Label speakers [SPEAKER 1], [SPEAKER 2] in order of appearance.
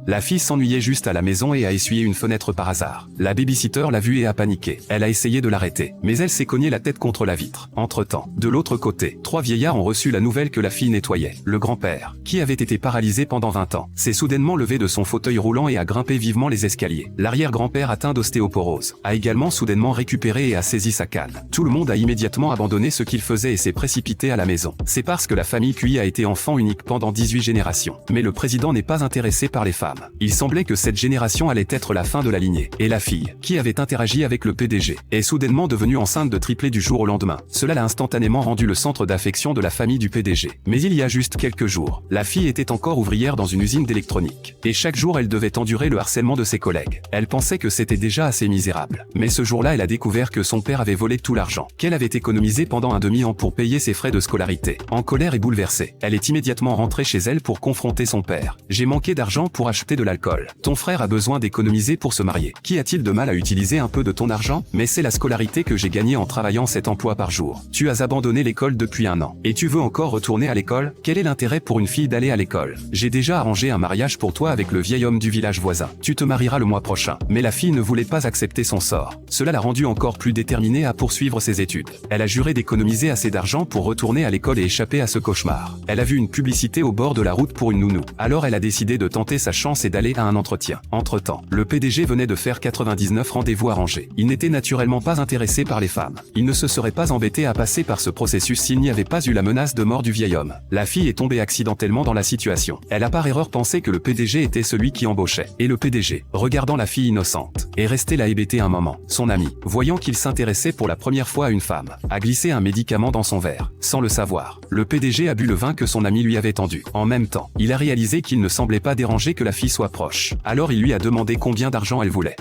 [SPEAKER 1] La fille s'ennuyait juste à la maison et a essuyé une fenêtre par hasard. La babysitter l'a vue et a paniqué. Elle a essayé de l'arrêter, mais elle s'est cognée la tête contre la vitre. Entre-temps, de l'autre côté, 3 vieillards ont reçu la nouvelle que la fille nettoyait. Le grand-père, qui avait été paralysé pendant 20 ans, s'est soudainement levé de son fauteuil roulant et a grimpé vivement les escaliers. L'arrière-grand-père atteint d'ostéoporose a également soudainement récupéré et a saisi sa canne. Tout le monde a immédiatement abandonné ce qu'il faisait et s'est précipité à la maison. C'est parce que la famille QI a été enfant unique pendant 18 générations. Mais le président n'est pas intéressé par les femmes. Il semblait que cette génération allait être la fin de la lignée. Et la fille, qui avait interagi avec le PDG, est soudainement devenue enceinte de triplé du jour au lendemain. Cela l'a instantanément rendu le centre d'affection de la famille du PDG. Mais il y a juste quelques jours, la fille était encore ouvrière dans une usine d'électronique. Et chaque jour elle devait endurer le harcèlement de ses collègues. Elle pensait que c'était déjà assez misérable. Mais ce jour-là elle a découvert que son père avait volé tout l'argent qu'elle avait économisé pendant un demi-an pour payer ses frais de scolarité. En colère et bouleversée, elle est immédiatement rentrée chez elle pour confronter son père. J'ai manqué d'argent pour acheter de l'alcool. Ton frère a besoin d'économiser pour se marier. Qu'y a-t-il de mal à utiliser un peu de ton argent? Mais c'est la scolarité que j'ai gagnée en travaillant 7 emplois par jour. Tu as abandonné l'école depuis 1 an. Et tu veux encore retourner à l'école? Quel est l'intérêt pour une fille d'aller à l'école? J'ai déjà arrangé un mariage pour toi avec le vieil homme du village voisin. Tu te marieras le mois prochain. Mais la fille ne voulait pas accepter son sort. Cela l'a rendue encore plus déterminée à poursuivre ses études. Elle a juré d'économiser assez d'argent pour retourner à l'école et échapper à ce cauchemar. Elle a vu une publicité au bord de la route pour une nounou. Alors elle a décidé de tenter sa chance et d'aller à un entretien. Entre-temps, le PDG venait de faire 99 rendez-vous arrangés. Il n'était naturellement pas intéressé par les femmes. Il ne se serait pas embêté à passer par ce processus s'il n'y avait pas eu la menace de mort du vieil homme. La fille est tombée accidentellement dans la situation. Elle a par erreur pensé que le PDG était celui qui embauchait. Et le PDG, regardant la fille innocente, est resté là hébété un moment. Son ami, voyant qu'il s'intéressait pour la première fois à une femme, a glissé un médicament dans son verre. Sans le savoir, le PDG a bu le vin que son ami lui avait tendu. En même temps, il a réalisé qu'il ne semblait pas déranger que la fille soit proche. Alors il lui a demandé combien d'argent elle voulait.